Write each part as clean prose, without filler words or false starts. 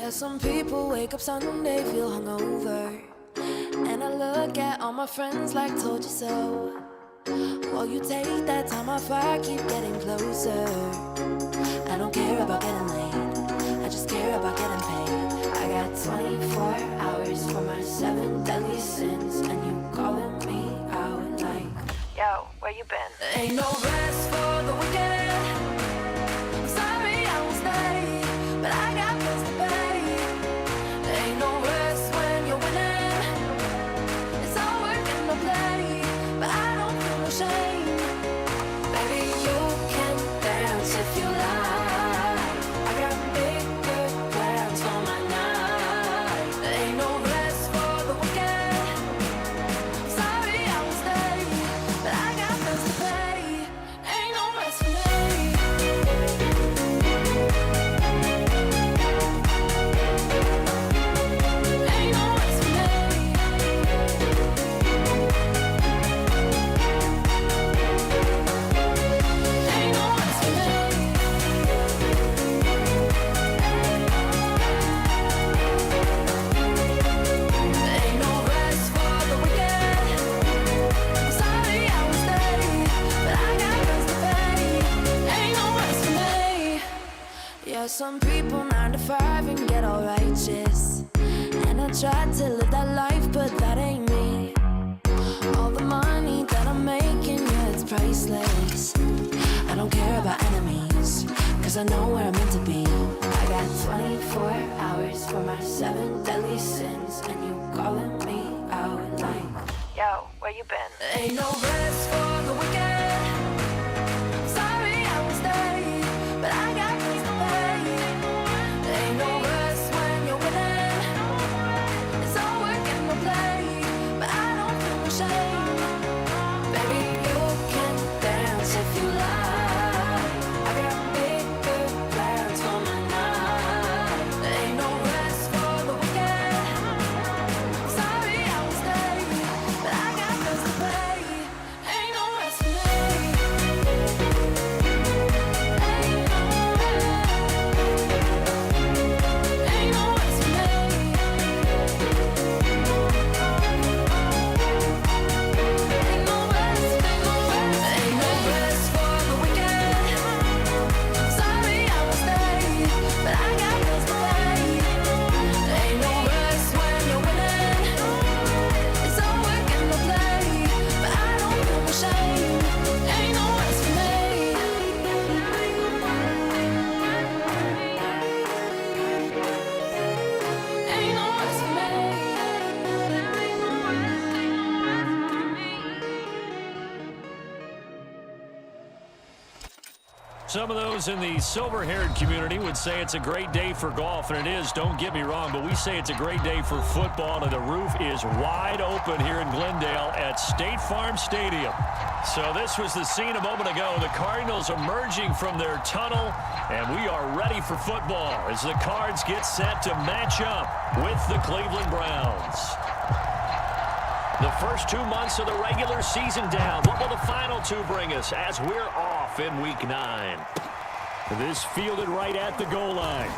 Some people wake up Sunday, feel hungover, and I look at all my friends like told you so. While you take that time off, I keep getting closer. I don't care about getting laid, I just care about getting paid. I got 24 hours for my 7 deadly sins, and you calling me out like, yo, where you been? Ain't no rest for the wicked. I'm sorry I won't stay, but I got bills to pay. Ain't no rest when you're winning. It's all work and no play, but I don't feel no shame. Baby, you can dance if you like. I got bigger plans for my night. Ain't no rest for the wicked. I'm sorry I won't stay, but I got bills to pay. Ain't no rest for me. Some people 9 to 5 and get all righteous, and I try to live that life, but that ain't me. All the money that I'm making, yeah, it's priceless. I don't care about enemies, cause I know where I'm meant to be. I got 24 hours for my 7 deadly sins, and you calling me out like, yo, where you been? Ain't no rest for the wicked. I'm sorry I won't stay, but I got bills to pay. Ain't no rest when you're winning. It's all work and no play, but I don't feel no shame. Baby, you can dance if you like. I got bigger plans for my night. Ain't no rest for the wicked. I'm sorry I won't stay, but I got bills to pay. Ain't no Some of those in the silver-haired community would say it's a great day for golf, and it is, don't get me wrong, but we say it's a great day for football, and the roof is wide open here in Glendale at State Farm Stadium. So this was the scene a moment ago. The Cardinals emerging from their tunnel, and we are ready for football as the Cards get set to match up with the Cleveland Browns. The first 2 months of the regular season down. What will the final two bring us as we're off in Week 9? This fielded right at the goal line.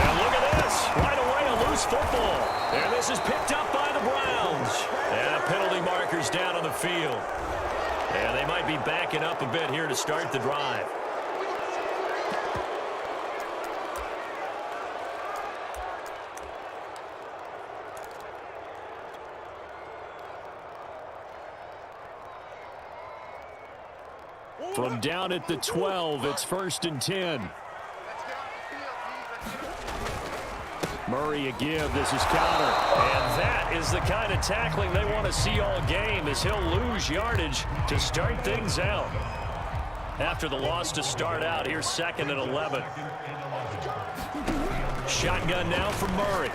And look at this. Right away, a loose football. And this is picked up by the Browns. And penalty markers down on the field. And they might be backing up a bit here to start the drive. From down at the 12, it's 1st and 10. Murray a give. This is counter. And that is the kind of tackling they want to see all game as he'll lose yardage to start things out. After the loss to start out, here's 2nd and 11. Shotgun now from Murray.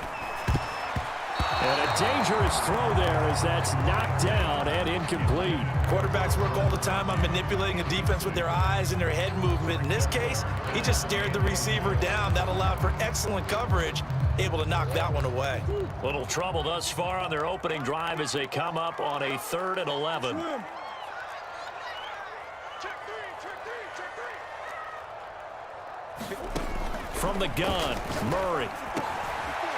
And a dangerous throw there as that's knocked down and incomplete. Quarterbacks work all the time on manipulating a defense with their eyes and their head movement. In this case, he just stared the receiver down. That allowed for excellent coverage, able to knock that one away. Little trouble thus far on their opening drive as they come up on a 3rd and 11. From the gun, Murray.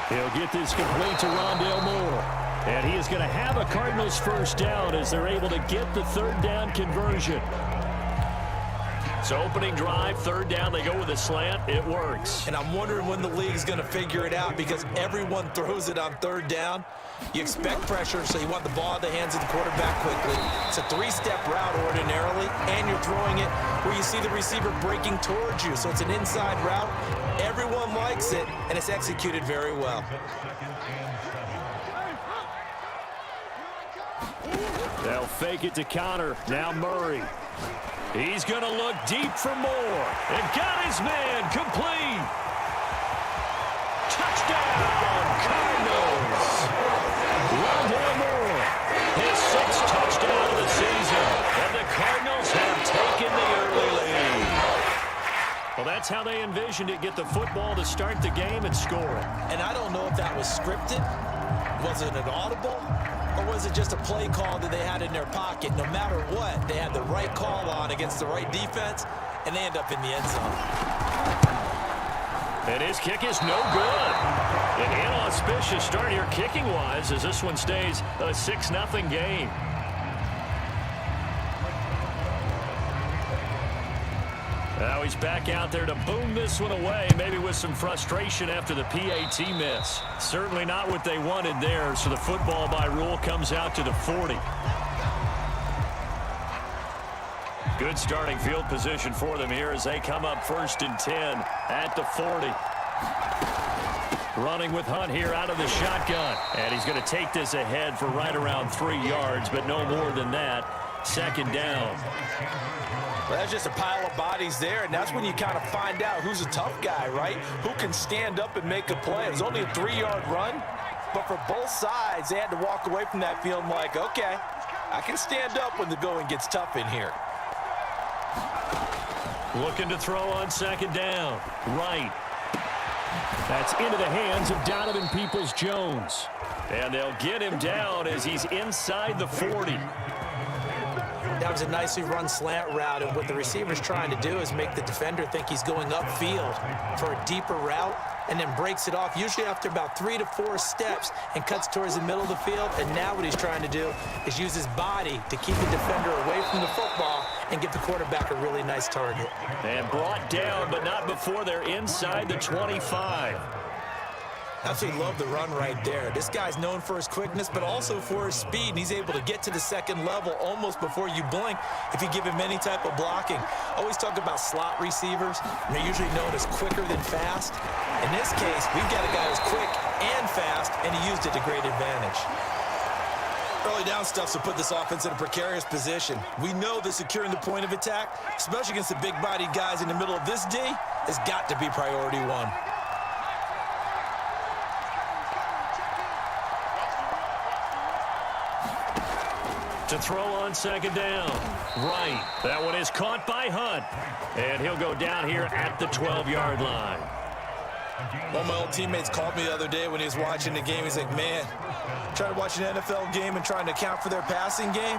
He'll get this complete to Rondale Moore. And he is going to have a Cardinals first down as they're able to get the 3rd down conversion. So opening drive, 3rd down, they go with a slant. It works. And I'm wondering when the league's going to figure it out because everyone throws it on 3rd down. You expect pressure, so you want the ball in the hands of the quarterback quickly. It's a 3-step route ordinarily, and you're throwing it where you see the receiver breaking towards you. So it's an inside route. Everyone likes it, and it's executed very well. They'll fake it to counter. Now Murray. He's going to look deep for Moore. And got his man complete. Touchdown, Cardinals. Rondale Moore, his 6th touchdown of the season. And the Cardinals have taken the early lead. Well, that's how they envisioned it. Get the football to start the game and score it. And I don't know if that was scripted. Was it an audible? Or was it just a play call that they had in their pocket? No matter what, they had the right call on against the right defense, and they end up in the end zone. And his kick is no good. An inauspicious start here kicking-wise as this one stays a 6-0 game. Now he's back out there to boom this one away, maybe with some frustration after the PAT miss. Certainly not what they wanted there, so the football by rule comes out to the 40. Good starting field position for them here as they come up 1st and 10 at the 40. Running with Hunt here out of the shotgun. And he's going to take this ahead for right around 3 yards, but no more than that. 2nd down. Well, that's just a pile of bodies there, and that's when you kind of find out who's a tough guy, right? Who can stand up and make a play. It was only a 3-yard run, but for both sides, they had to walk away from that feeling like, okay, I can stand up when the going gets tough in here. Looking to throw on 2nd down. Right. That's into the hands of Donovan Peoples-Jones. And they'll get him down as he's inside the 40. That was a nicely run slant route, and what the receiver's trying to do is make the defender think he's going upfield for a deeper route and then breaks it off, usually after about 3 to 4 steps, and cuts towards the middle of the field. And now what he's trying to do is use his body to keep the defender away from the football and give the quarterback a really nice target. And brought down, but not before they're inside the 25. Absolutely love the run right there. This guy's known for his quickness, but also for his speed, and he's able to get to the 2nd level almost before you blink if you give him any type of blocking. Always talk about slot receivers, and they're usually known as quicker than fast. In this case, we've got a guy who's quick and fast, and he used it to great advantage. Early down stuff to put this offense in a precarious position. We know that securing the point of attack, especially against the big-bodied guys in the middle of this D, has got to be priority one. To throw on second down. Right. That one is caught by Hunt. And he'll go down here at the 12-yard line. One of my old teammates called me the other day when he was watching the game. He's like, man, trying to watch an NFL game and trying to account for their passing game,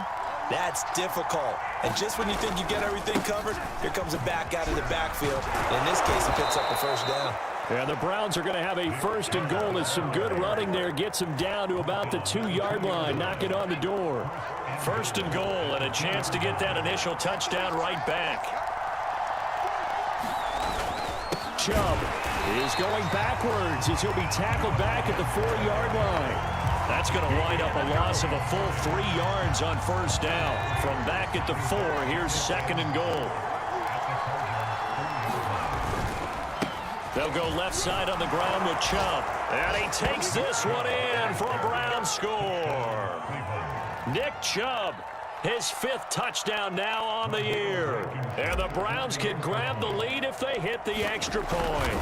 that's difficult. And just when you think you get everything covered, here comes a back out of the backfield. And in this case, he picks up the first down. Yeah, the Browns are going to have a first and goal as some good running there gets them down to about the 2-yard line, knocking on the door. First and goal and a chance to get that initial touchdown right back. Chubb is going backwards as he'll be tackled back at the 4-yard line. That's going to wind up a loss of a full 3 yards on first down. From back at the 4, here's second and goal. They'll go left side on the ground with Chubb. And he takes this one in for a Brown score. Nick Chubb, his 5th touchdown now on the year. And the Browns can grab the lead if they hit the extra point.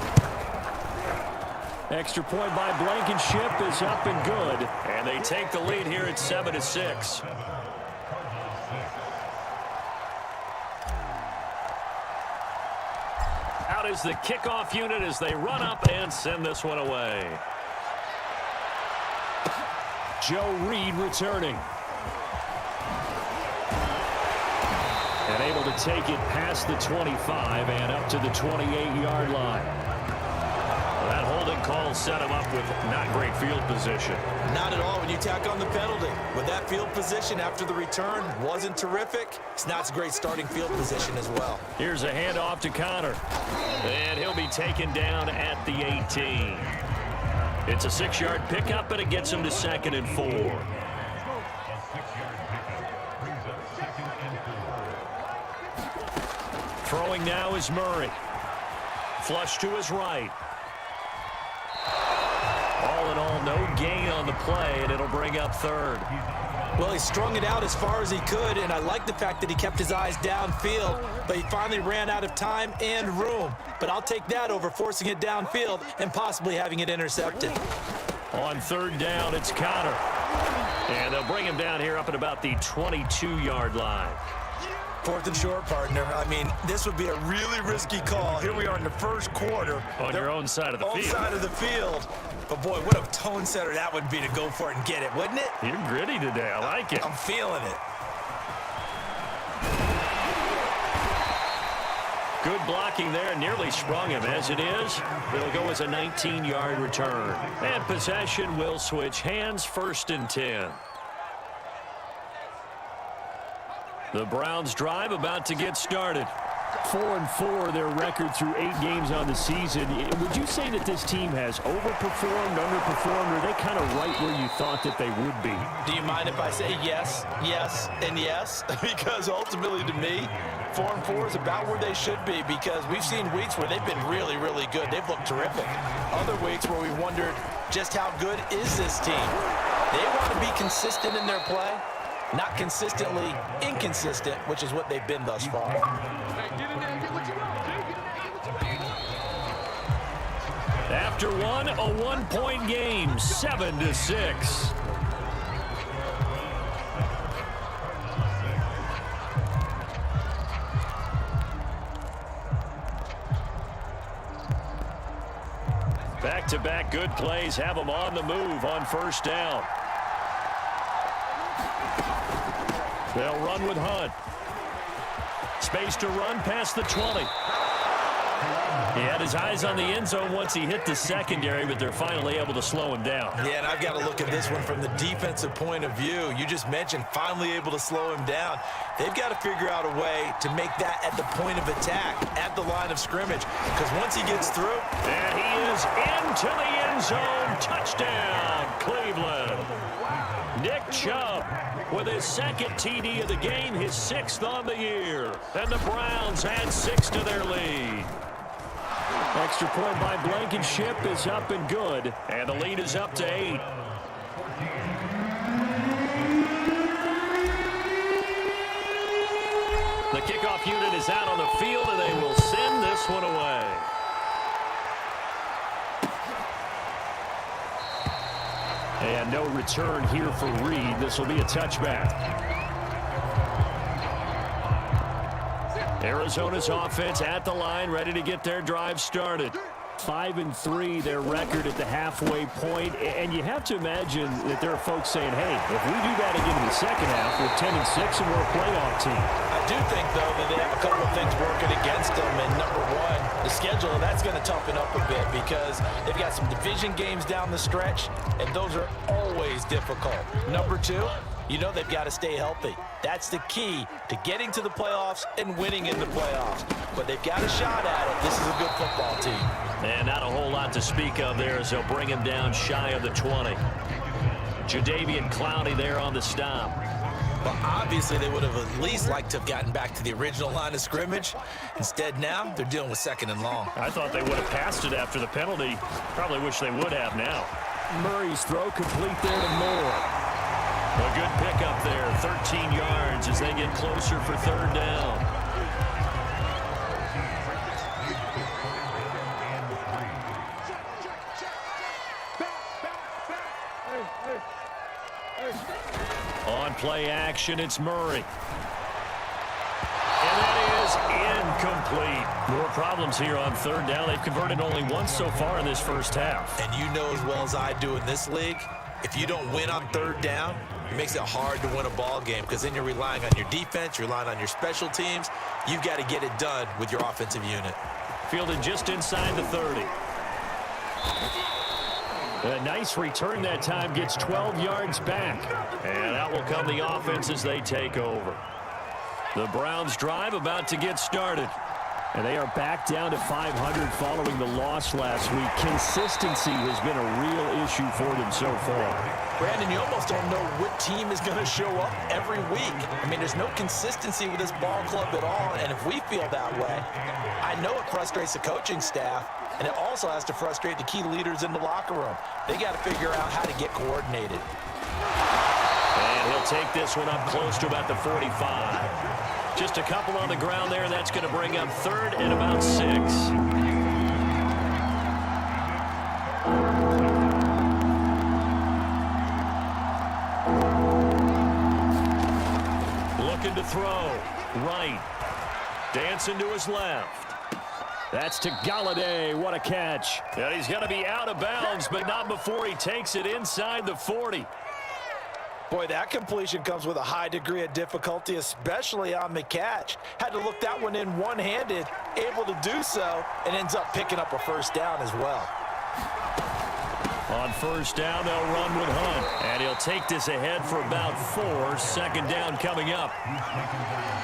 Extra point by Blankenship is up and good. And they take the lead here at 7-6. Out is the kickoff unit as they run up and send this one away. Joe Reed returning. And able to take it past the 25 and up to the 28-yard line. That holding call set him up with not great field position. Not at all when you tack on the penalty. With that field position after the return wasn't terrific, it's not a great starting field position as well. Here's a handoff to Connor. And he'll be taken down at the 18. It's a 6-yard pickup, and it gets him to 2nd and 4. Throwing now is Murray. Flush to his right. All in all, no gain on the play, and it'll bring up 3rd. Well, he strung it out as far as he could, and I like the fact that he kept his eyes downfield, but he finally ran out of time and room. But I'll take that over forcing it downfield and possibly having it intercepted. On 3rd down, it's Connor. And they'll bring him down here up at about the 22-yard line. 4th and short, partner. I mean, this would be a really risky call. Here we are in the first quarter. On your own side of the field. Own side of the field. But, boy, what a tone setter that would be to go for it and get it, wouldn't it? You're gritty today. I like it. I'm feeling it. Good blocking there. Nearly sprung him. As it is, it'll go as a 19-yard return. And possession will switch hands. 1st and 10. The Browns drive about to get started. 4-4 their record through 8 games on the season. Would you say that this team has overperformed, underperformed, or are they kind of right where you thought that they would be? Do you mind if I say yes, yes, and yes? Because ultimately to me, 4-4 is about where they should be, because we've seen weeks where they've been really, really good. They've looked terrific. Other weeks where we wondered just how good is this team. They want to be consistent in their play. Not consistently inconsistent, which is what they've been thus far. After one, a 1-point game, 7-6. Back-to-back good plays have them on the move on 1st down. They'll run with Hunt. Space to run past the 20. He had his eyes on the end zone once he hit the secondary, but they're finally able to slow him down. Yeah, and I've got to look at this one from the defensive point of view. You just mentioned finally able to slow him down. They've got to figure out a way to make that at the point of attack, at the line of scrimmage, because once he gets through. And he is into the end zone. Touchdown, Cleveland. Nick Chubb with his 2nd TD of the game, his 6th on the year. And the Browns add 6 to their lead. Extra point by Blankenship is up and good. And the lead is up to 8. The kickoff unit is out on the field, and they will send this one away. And no return here for Reed. This will be a touchback. Arizona's offense at the line, ready to get their drive started. 5-3, their record at the halfway point. And you have to imagine that there are folks saying, hey, if we do that again in the second half, we're 10-6 and we're a playoff team. I do think, though, that they have a couple of things working against them. And number one, the schedule, that's going to toughen up a bit because they've got some division games down the stretch, and those are always difficult. Number two, you know they've got to stay healthy. That's the key to getting to the playoffs and winning in the playoffs. But they've got a shot at it. This is a good football team. And not a whole lot to speak of there as they'll bring him down shy of the 20. Jadeveon Clowney there on the stop. But obviously they would have at least liked to have gotten back to the original line of scrimmage. Instead now, they're dealing with 2nd and long. I thought they would have passed it after the penalty. Probably wish they would have now. Murray's throw complete there to Moore. A good pickup there, 13 yards as they get closer for 3rd down. On play action, it's Murray. And that is incomplete. More problems here on 3rd down. They've converted only once so far in this first half. And you know as well as I do in this league, if you don't win on 3rd down, it makes it hard to win a ball game because then you're relying on your defense, you're relying on your special teams. You've got to get it done with your offensive unit. Fielded just inside the 30. A nice return that time, gets 12 yards back. And out will come the offense as they take over. The Browns drive about to get started. And they are back down to 500 following the loss last week. Consistency has been a real issue for them so far. Brandon, you almost don't know what team is going to show up every week. I mean, there's no consistency with this ball club at all, and if we feel that way, I know it frustrates the coaching staff, and it also has to frustrate the key leaders in the locker room. They got to figure out how to get coordinated. And he'll take this one up close to about the 45. Just a couple on the ground there. That's going to bring up 3rd and about 6. Looking to throw. Right. Dancing to his left. That's to Galladay. What a catch. And he's going to be out of bounds, but not before he takes it inside the 40. Boy, that completion comes with a high degree of difficulty, especially on the catch. Had to look that one in one-handed, able to do so, and ends up picking up a 1st down as well. On 1st down, they'll run with Hunt. And he'll take this ahead for about 4. 2nd down coming up.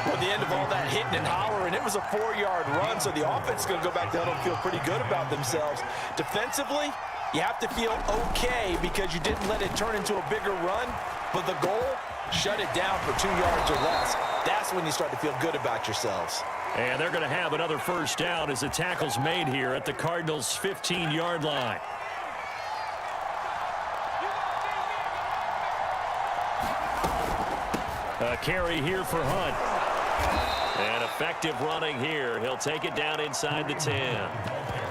Well, the end of all that hitting and hollering, it was a 4-yard run, so the offense is going to go back down and feel pretty good about themselves. Defensively, you have to feel okay because you didn't let it turn into a bigger run. But the goal, shut it down for 2 yards or less. That's when you start to feel good about yourselves. And they're going to have another 1st down as the tackle's made here at the Cardinals' 15-yard line. A carry here for Hunt. And effective running here. He'll take it down inside the 10.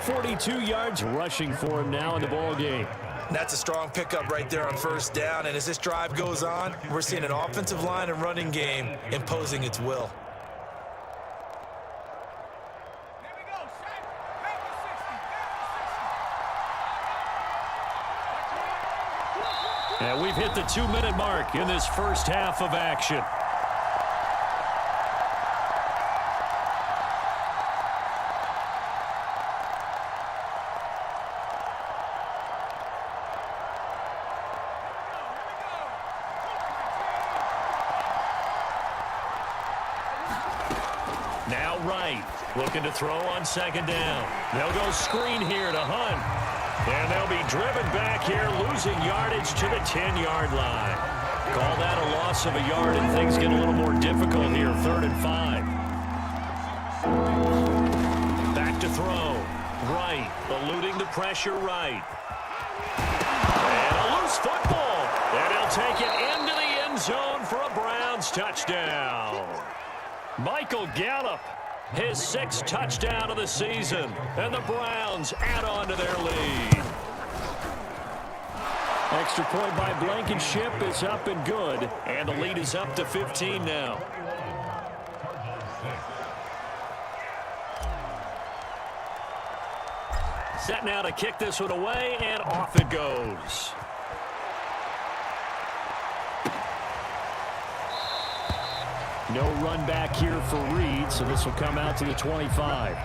42 yards rushing for him now in the ball game. That's a strong pickup right there on 1st down. And as this drive goes on, we're seeing an offensive line and running game imposing its will. And we've hit the 2-minute mark in this first half of action. Now Wright looking to throw on 2nd down. They'll go screen here to Hunt. And they'll be driven back here, losing yardage to the 10-yard line. Call that a loss of a yard, and things get a little more difficult here. 3rd and 5. Back to throw. Wright, eluding the pressure, Wright. And a loose football. And he'll take it into the end zone for a Browns touchdown. Michael Gallup, his 6th touchdown of the season, and the Browns add on to their lead. Extra point by Blankenship is up and good, and the lead is up to 15 now. Set now to kick this one away, and off it goes. No run back here for Reed, so this will come out to the 25.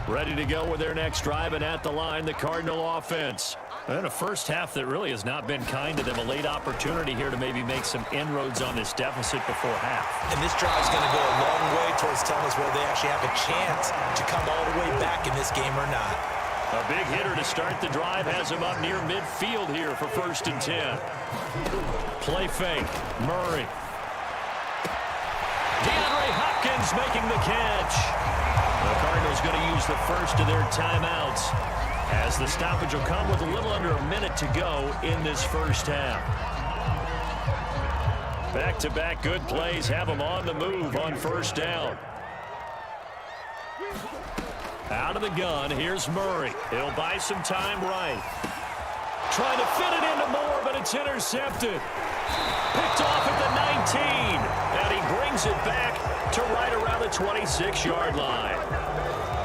Ready to go with their next drive, and at the line, the Cardinal offense. And a first half that really has not been kind to them. A late opportunity here to maybe make some inroads on this deficit before half. And this drive is going to go a long way towards telling us whether they actually have a chance to come all the way back in this game or not. A big hitter to start the drive has him up near midfield here for 1st and 10. Play fake. Murray. DeAndre Hopkins making the catch. The Cardinals going to use the first of their timeouts, as the stoppage will come with a little under a minute to go in this first half. Back-to-back good plays have them on the move on 1st down. Out of the gun, here's Murray. He'll buy some time right. Trying to fit it into Moore, but it's intercepted. Picked off at the 19, and he brings it back to right around the 26-yard line.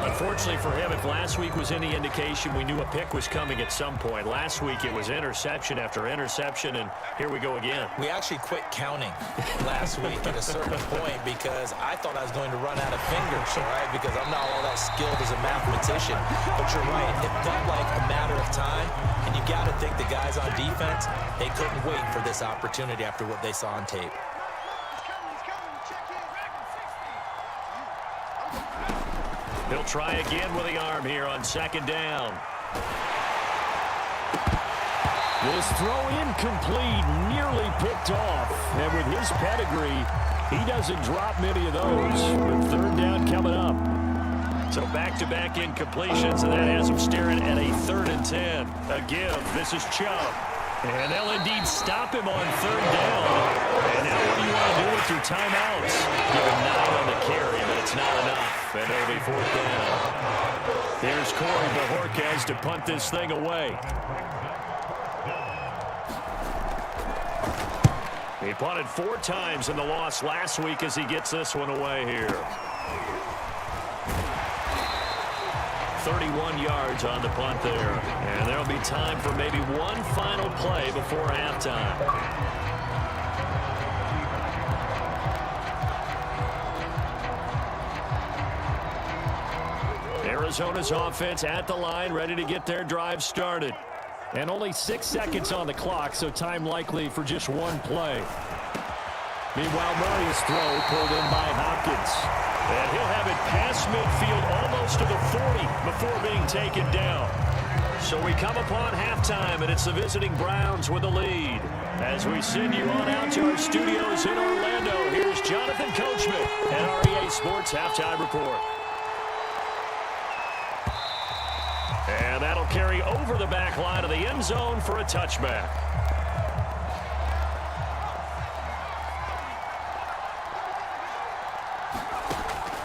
Unfortunately for him, if last week was any indication, we knew a pick was coming at some point. Last week it was interception after interception, and here we go again. We actually quit counting last week at a certain point because I thought I was going to run out of fingers, all right, because I'm not all that skilled as a mathematician. But you're right, it felt like a matter of time, and you got to think the guys on defense, they couldn't wait for this opportunity after what they saw on tape. He'll try again with the arm here on 2nd down. This throw incomplete, nearly picked off. And with his pedigree, he doesn't drop many of those. With 3rd down coming up. So back-to-back incompletions, and that has him staring at a 3rd and 10. A give. This is Chubb. And they'll indeed stop him on 3rd down. And now what do you want to do with your timeouts? Give him 9 on the carry, but it's not enough. And it'll be 4th down. Here's Corey Bojorquez to punt this thing away. He punted 4 times in the loss last week as he gets this one away here. 31 yards on the punt there. And there'll be time for maybe one final play before halftime. Arizona's offense at the line, ready to get their drive started. And only 6 seconds on the clock, so time likely for just one play. Meanwhile, Murray's throw pulled in by Hopkins. And he'll have it past midfield almost to the 40 before being taken down. So we come upon halftime, and it's the visiting Browns with the lead. As we send you on out to our studios in Orlando, here's Jonathan Coachman at REA Sports Halftime Report. And that'll carry over the back line of the end zone for a touchback.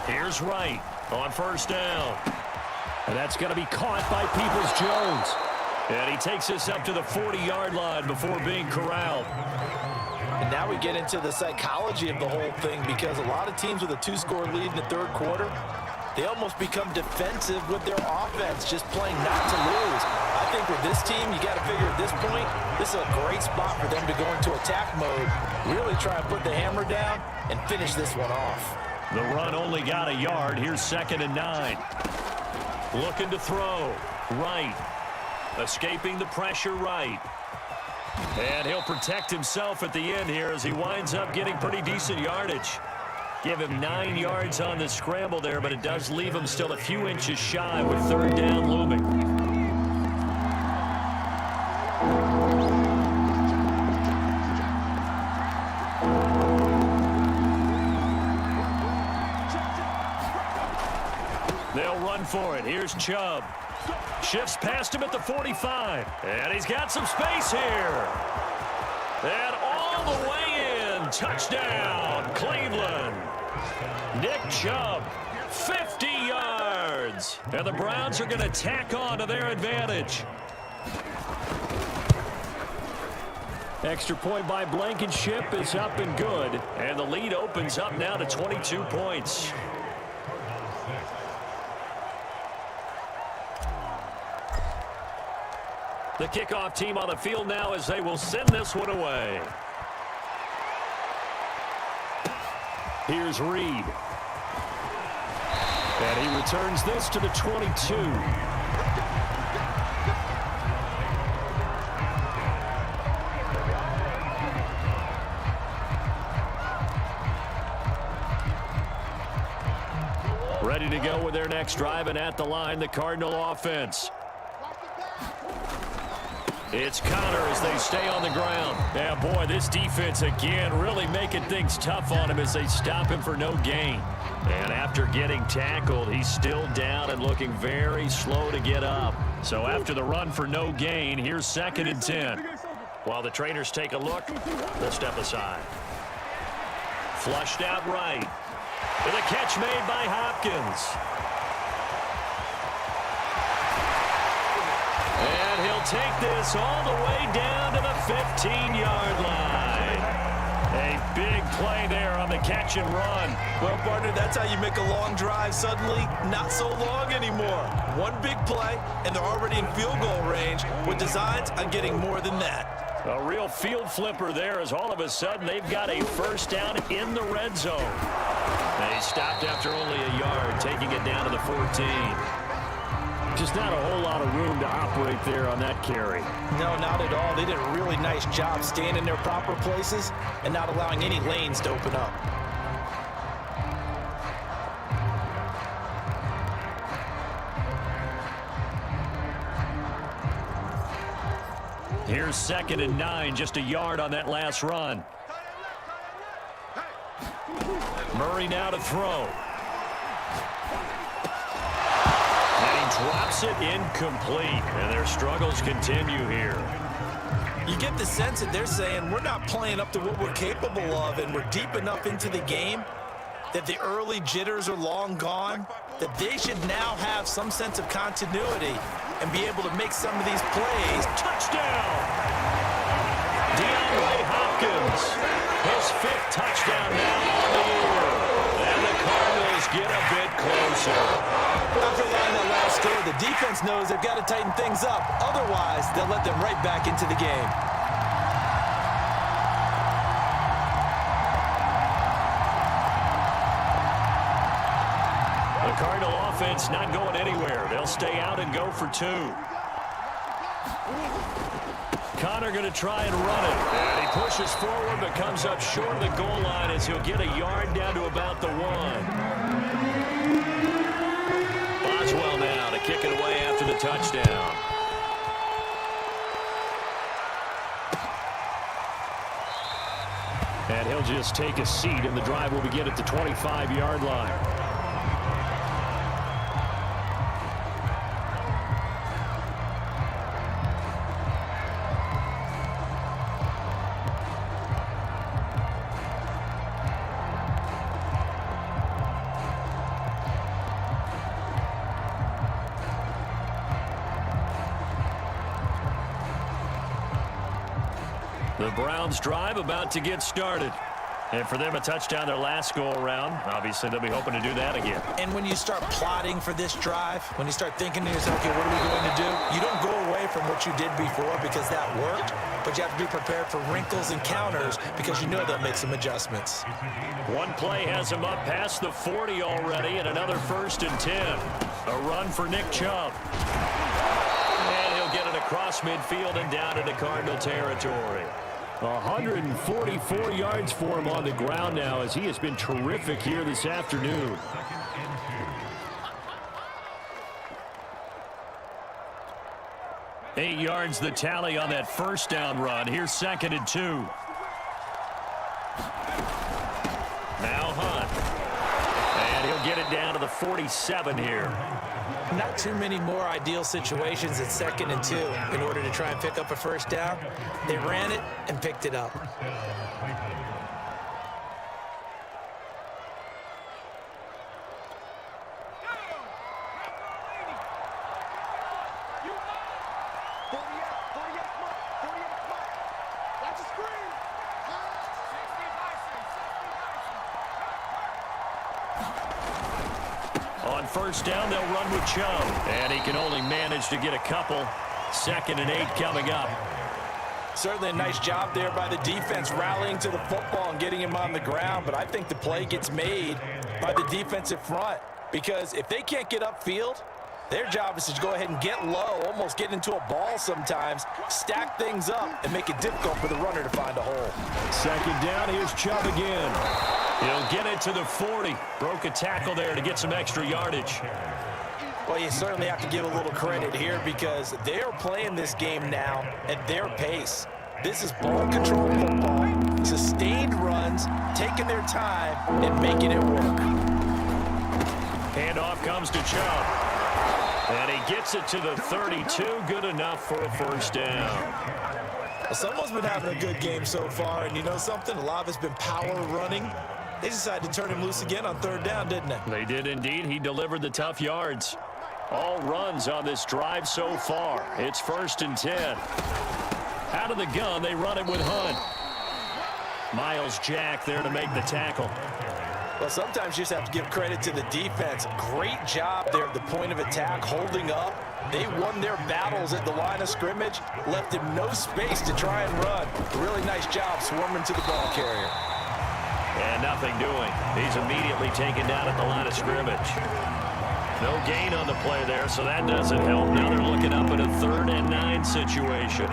Here's Wright on 1st down. And that's going to be caught by Peoples-Jones. And he takes us up to the 40-yard line before being corralled. And now we get into the psychology of the whole thing, because a lot of teams with a 2-score lead in the 3rd quarter, they almost become defensive with their offense, just playing not to lose. I think with this team, you got to figure at this point, this is a great spot for them to go into attack mode, really try and put the hammer down and finish this one off. The run only got a yard. Here's 2nd and 9. Looking to throw. Wright. Escaping the pressure, Wright. And he'll protect himself at the end here as he winds up getting pretty decent yardage. Give him 9 yards on the scramble there, but it does leave him still a few inches shy with 3rd down looming. They'll run for it. Here's Chubb. Shifts past him at the 45. And he's got some space here. And all the way in. Touchdown, Cleveland. Nick Chubb, 50 yards. And the Browns are going to tack on to their advantage. Extra point by Blankenship is up and good. And the lead opens up now to 22 points. The kickoff team on the field now as they will send this one away. Here's Reed. And he returns this to the 22. Ready to go with their next drive, and at the line, the Cardinal offense. It's Connor as they stay on the ground. Yeah, boy, this defense again really making things tough on him as they stop him for no gain. And after getting tackled, he's still down and looking very slow to get up. So after the run for no gain, here's 2nd and 10. While the trainers take a look, they'll step aside. Flushed out right. With a catch made by Hopkins. And he'll take this all the way down to the 15-yard line. A big play there on the catch and run. Well, partner, that's how you make a long drive suddenly not so long anymore. One big play, and they're already in field goal range with designs on getting more than that. A real field flipper there as all of a sudden they've got a first down in the red zone. They stopped after only a yard, taking it down to the 14. Just not a whole lot of room to operate there on that carry. No, not at all. They did a really nice job staying in their proper places and not allowing any lanes to open up. Here's 2nd and 9, just a yard on that last run. Murray now to throw. Drops it incomplete, and their struggles continue here. You get the sense that they're saying we're not playing up to what we're capable of, and we're deep enough into the game that the early jitters are long gone, that they should now have some sense of continuity and be able to make some of these plays. Touchdown! DeAndre Hopkins, his 5th touchdown now on the year. And the Cardinals get a bit closer. After allowing that last score, the defense knows they've got to tighten things up. Otherwise, they'll let them right back into the game. The Cardinal offense not going anywhere. They'll stay out and go for 2. Connor going to try and run it. And he pushes forward but comes up short of the goal line as he'll get a yard down to about the 1. Boswell now to kick it away after the touchdown. And he'll just take a seat, and the drive will begin at the 25-yard line. The Browns drive about to get started. And for them, a touchdown their last go-around. Obviously, they'll be hoping to do that again. And when you start plotting for this drive, when you start thinking to yourself, okay, what are we going to do? You don't go away from what you did before because that worked, but you have to be prepared for wrinkles and counters because you know they'll make some adjustments. One play has him up past the 40 already, and another 1st and 10. A run for Nick Chubb. And he'll get it across midfield and down into Cardinal territory. 144 yards for him on the ground now as he has been terrific here this afternoon. Eight yards the tally on that first down run. Here's 2nd and 2. Now Hunt. And he'll get it down to the 47 here. Not too many more ideal situations at 2nd and 2 in order to try and pick up a first down. They ran it and picked it up. On first down, they'll run with Chubb, and he can only manage to get a couple. 2nd and 8 coming up. Certainly a nice job there by the defense rallying to the football and getting him on the ground, but I think the play gets made by the defensive front because if they can't get upfield, their job is to go ahead and get low, almost get into a ball sometimes, stack things up, and make it difficult for the runner to find a hole. 2nd down, here's Chubb again. He'll get it to the 40. Broke a tackle there to get some extra yardage. Well, you certainly have to give a little credit here because they are playing this game now at their pace. This is ball control football, sustained runs, taking their time, and making it work. Handoff comes to Chubb. And he gets it to the 32. Good enough for a first down. Well, someone's been having a good game so far, and you know something? A lot of it's been power running. They decided to turn him loose again on 3rd down, didn't they? They did indeed. He delivered the tough yards. All runs on this drive so far. It's 1st and 10. Out of the gun, they run it with Hunt. Miles Jack there to make the tackle. Well, sometimes you just have to give credit to the defense. Great job there at the point of attack, holding up. They won their battles at the line of scrimmage, left him no space to try and run. A really nice job swarming to the ball carrier. And nothing doing. He's immediately taken down at the line of scrimmage. No gain on the play there, so that doesn't help. Now they're looking up at a 3rd and 9 situation.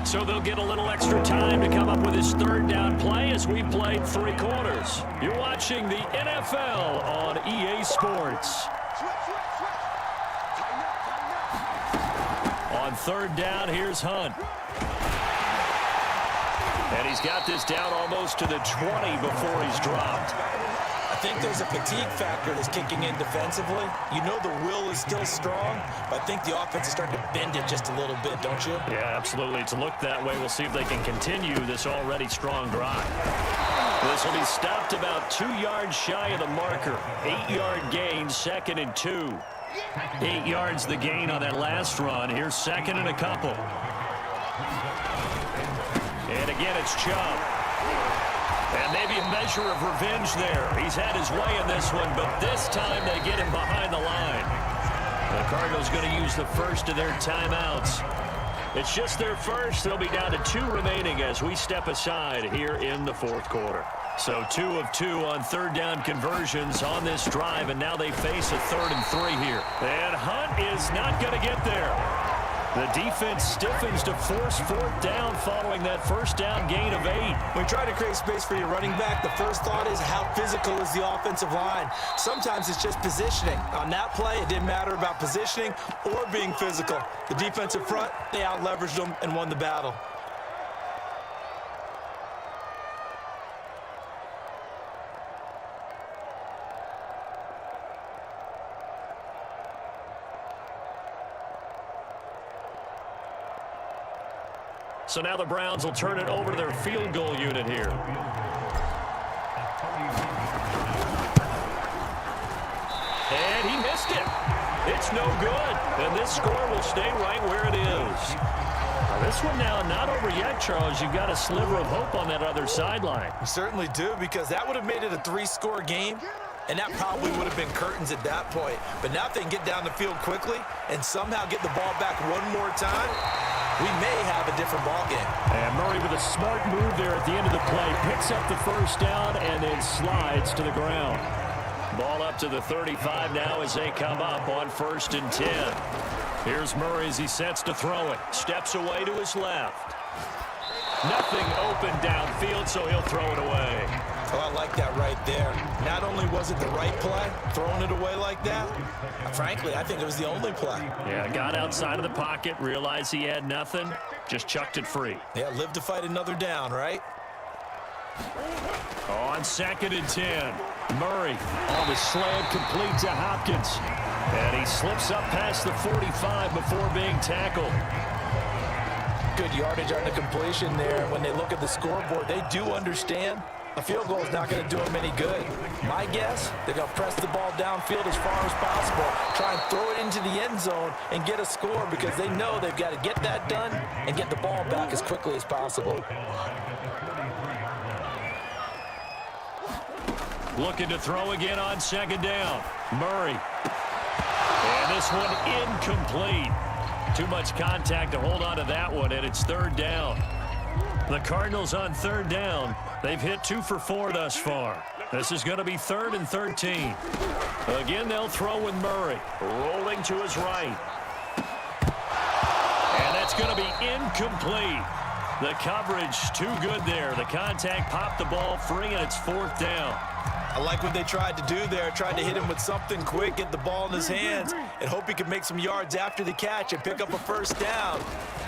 So they'll get a little extra time to come up with his 3rd down play as we played 3 quarters. You're watching the NFL on EA Sports. On 3rd down, here's Hunt. And he's got this down almost to the 20 before he's dropped. I think there's a fatigue factor that's kicking in defensively. You know the will is still strong, but I think the offense is starting to bend it just a little bit, don't you? Yeah, absolutely. It's looked that way. We'll see if they can continue this already strong drive. This will be stopped about 2 yards shy of the marker. 8-yard gain, 2nd and 2. 8 yards the gain on that last run. Here's 2nd and a couple. And again, it's Chubb. And maybe a measure of revenge there. He's had his way in this one, but this time they get him behind the line. The Cardinals going to use the first of their timeouts. It's just their first. They'll be down to 2 remaining as we step aside here in the 4th quarter. So 2 of 2 on 3rd down conversions on this drive, and now they face a 3rd and 3 here. And Hunt is not going to get there. The defense stiffens to force 4th down following that first down gain of 8. When you try to create space for your running back, the first thought is how physical is the offensive line. Sometimes it's just positioning. On that play, it didn't matter about positioning or being physical. The defensive front, they out-leveraged them and won the battle. So now the Browns will turn it over to their field goal unit here. And he missed it. It's no good. And this score will stay right where it is. Now this one now not over yet, Charles. You've got a sliver of hope on that other sideline. You certainly do, because that would have made it a 3-score game, and that probably would have been curtains at that point. But now if they can get down the field quickly and somehow get the ball back one more time, we may have a different ball game. And Murray with a smart move there at the end of the play. Picks up the first down and then slides to the ground. Ball up to the 35 now as they come up on 1st and 10. Here's Murray as he sets to throw it. Steps away to his left. Nothing open downfield, so he'll throw it away. Oh, I like that right there. Not only was it the right play, throwing it away like that, frankly, I think it was the only play. Yeah, got outside of the pocket, realized he had nothing, just chucked it free. Yeah, live to fight another down, right? On 2nd and 10. Murray on the slant, complete to Hopkins. And he slips up past the 45 before being tackled. Good yardage on the completion there. When they look at the scoreboard, they do understand a field goal is not going to do them any good. My guess, they're going to press the ball downfield as far as possible, try and throw it into the end zone and get a score because they know they've got to get that done and get the ball back as quickly as possible. Looking to throw again on second down. Murray. And this one incomplete. Too much contact to hold on to that one, and it's third down. The Cardinals on third down. They've hit 2 for 4 thus far. This is going to be 3rd and 13. Again, they'll throw with Murray. Rolling to his right. And that's going to be incomplete. The coverage too good there. The contact popped the ball free, and it's 4th down. I like what they tried to do there. Tried to hit him with something quick, get the ball in his hands, and hope he could make some yards after the catch and pick up a first down.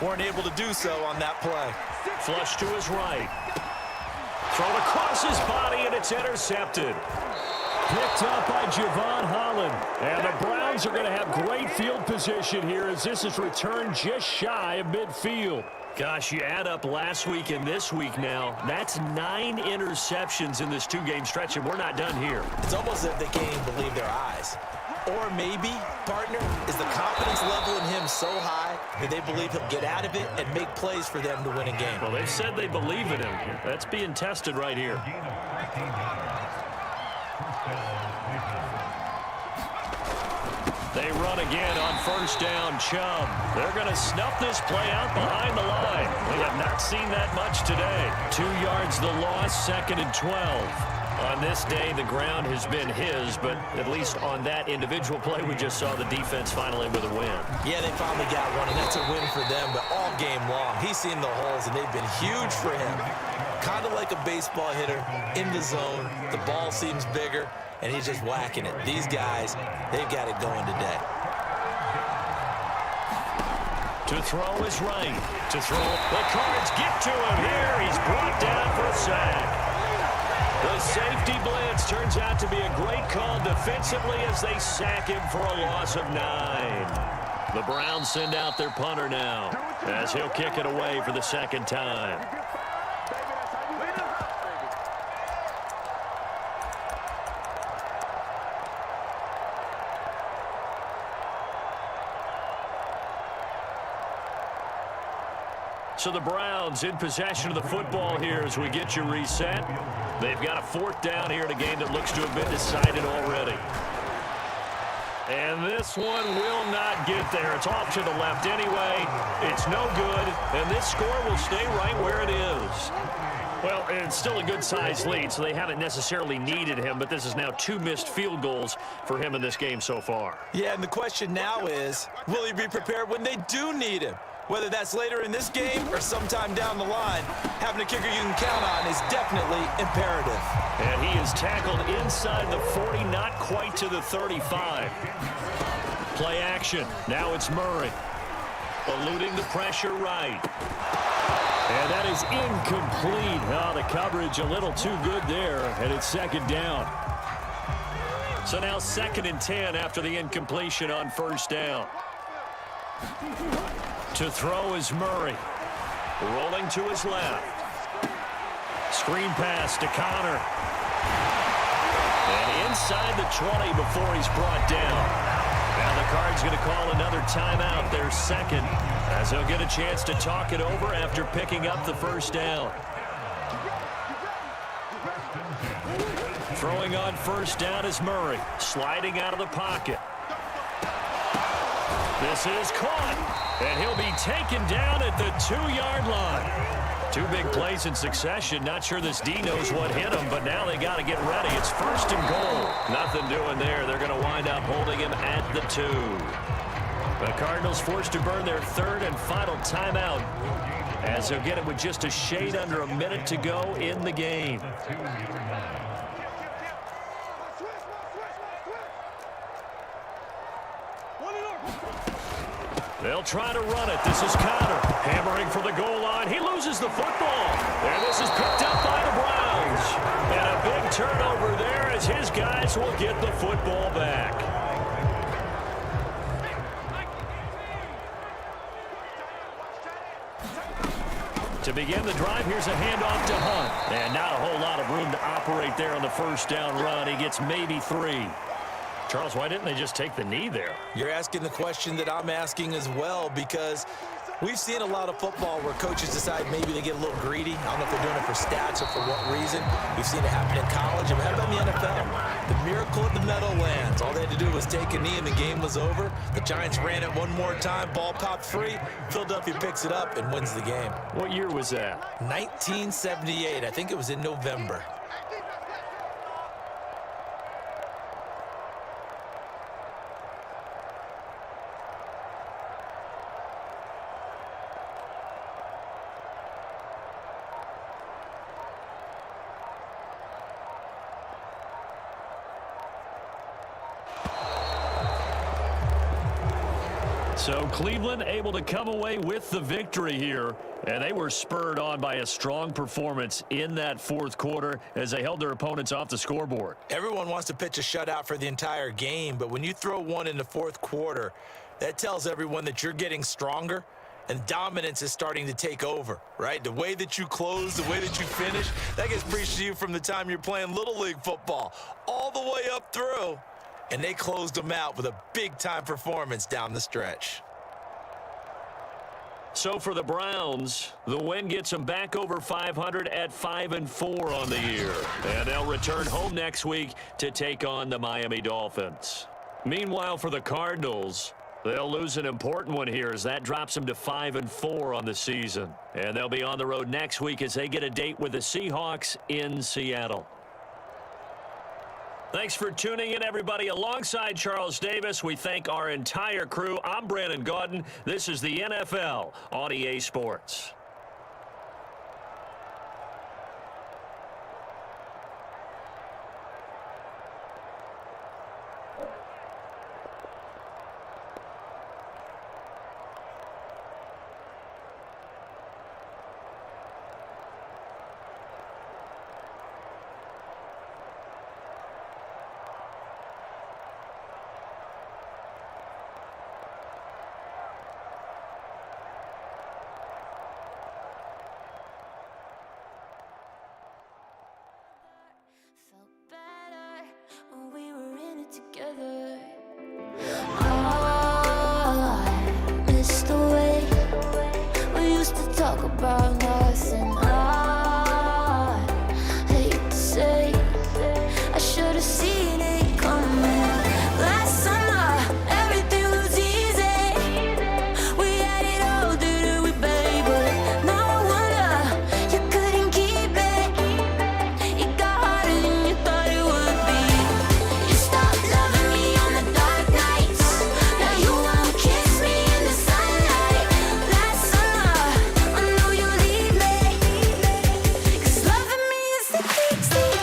Weren't able to do so on that play. Flush to his right. Thrown across his body, and it's intercepted. Picked up by Javon Holland. And the Browns are going to have great field position here as this is returned just shy of midfield. Gosh, you add up last week and this week now, that's 9 interceptions in this 2-game stretch, and we're not done here. It's almost as if they can't even believe their eyes. Or maybe, partner, is the confidence level in him so high that they believe he'll get out of it and make plays for them to win a game. Well, they've said they believe in him. That's being tested right here. They run again on first down. Chubb. They're going to snuff this play out behind the line. We have not seen that much today. 2 yards the loss, 2nd and 12. On this day, the ground has been his, but at least on that individual play, we just saw the defense finally with a win. Yeah, they finally got one, and that's a win for them, but all game long, he's seen the holes, and they've been huge for him. Kind of like a baseball hitter in the zone. The ball seems bigger, and he's just whacking it. These guys, they've got it going today. To throw is right. To throw, the Cards get to him here. He's brought down for a sack. The safety blitz turns out to be a great call defensively as they sack him for a loss of 9. The Browns send out their punter now as he'll kick it away for the 2nd time. So the Browns in possession of the football here as we get you reset. They've got a 4th down here in a game that looks to have been decided already. And this one will not get there. It's off to the left anyway. It's no good, and this score will stay right where it is. Well, it's still a good-sized lead, so they haven't necessarily needed him, but this is now 2 missed field goals for him in this game so far. Yeah, and the question now is, will he be prepared when they do need him? Whether that's later in this game or sometime down the line, having a kicker you can count on is definitely imperative. And he is tackled inside the 40, not quite to the 35. Play action. Now it's Murray. Eluding the pressure right. And that is incomplete. Oh, the coverage a little too good there, and it's 2nd down. So now 2nd and 10 after the incompletion on first down. To throw is Murray. Rolling to his left. Screen pass to Connor. And inside the 20 before he's brought down. Now the Cards going to call another timeout, their 2nd, as they'll get a chance to talk it over after picking up the first down. Throwing on first down is Murray, sliding out of the pocket. This is caught, and he'll be taken down at the 2-yard line. 2 big plays in succession. Not sure this D knows what hit him, but now they got to get ready. It's 1st and goal. Nothing doing there. They're going to wind up holding him at the 2. The Cardinals forced to burn their 3rd and final timeout as they'll get it with just a shade under a minute to go in the game. They'll try to run it. This is Connor hammering for the goal line. He loses the football. And this is picked up by the Browns. And a big turnover there as his guys will get the football back. To begin the drive, here's a handoff to Hunt. And not a whole lot of room to operate there on the first down run. He gets maybe 3. Charles, why didn't they just take the knee there? You're asking the question that I'm asking as well, because we've seen a lot of football where coaches decide maybe they get a little greedy. I don't know if they're doing it for stats or for what reason. We've seen it happen in college. And how about in the NFL? The miracle of the Meadowlands. All they had to do was take a knee and the game was over. The Giants ran it one more time. Ball popped free. Philadelphia picks it up and wins the game. What year was that? 1978. I think it was in November. So Cleveland able to come away with the victory here, and they were spurred on by a strong performance in that fourth quarter as they held their opponents off the scoreboard. Everyone wants to pitch a shutout for the entire game, but when you throw one in the fourth quarter, that tells everyone that you're getting stronger and dominance is starting to take over, right? The way that you close, the way that you finish, that gets preached to you from the time you're playing Little League football all the way up through. And they closed them out with a big-time performance down the stretch. So for the Browns, the win gets them back over 500 at 5-4 on the year. And they'll return home next week to take on the Miami Dolphins. Meanwhile, for the Cardinals, they'll lose an important one here as that drops them to 5-4 on the season. And they'll be on the road next week as they get a date with the Seahawks in Seattle. Thanks for tuning in, everybody. Alongside Charles Davis, we thank our entire crew. I'm Brandon Gaudin. This is the NFL on EA Sports. Together, I miss the way we used to talk about nothing. I hate to say I should have seen it coming. Last summer, everything was easy. We had it all, didn't we, baby? No wonder you couldn't keep it. It got harder than you thought it would be. You stopped loving me on the dark nights. Now you won't kiss me in the sunlight. Last summer, I know you'll leave me. 'Cause loving me is the deep sleep.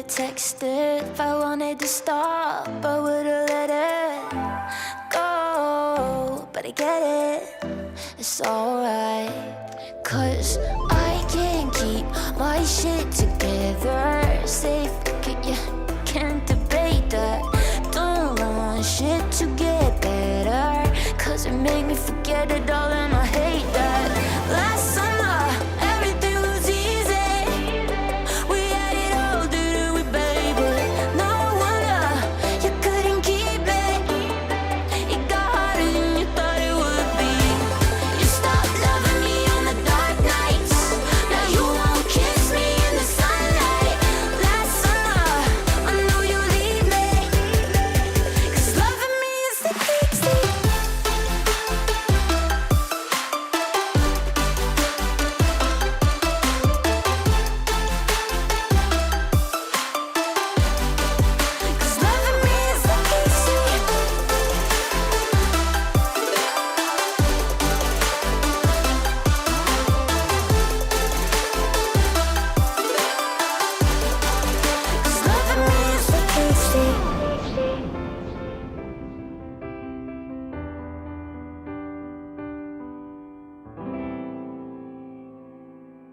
Texted if I wanted to stop, I would've let it go. But I get it, it's alright. 'Cause I can't keep my shit together. Safe, you can't debate that. Don't want shit to get better, 'cause it made me forget it all.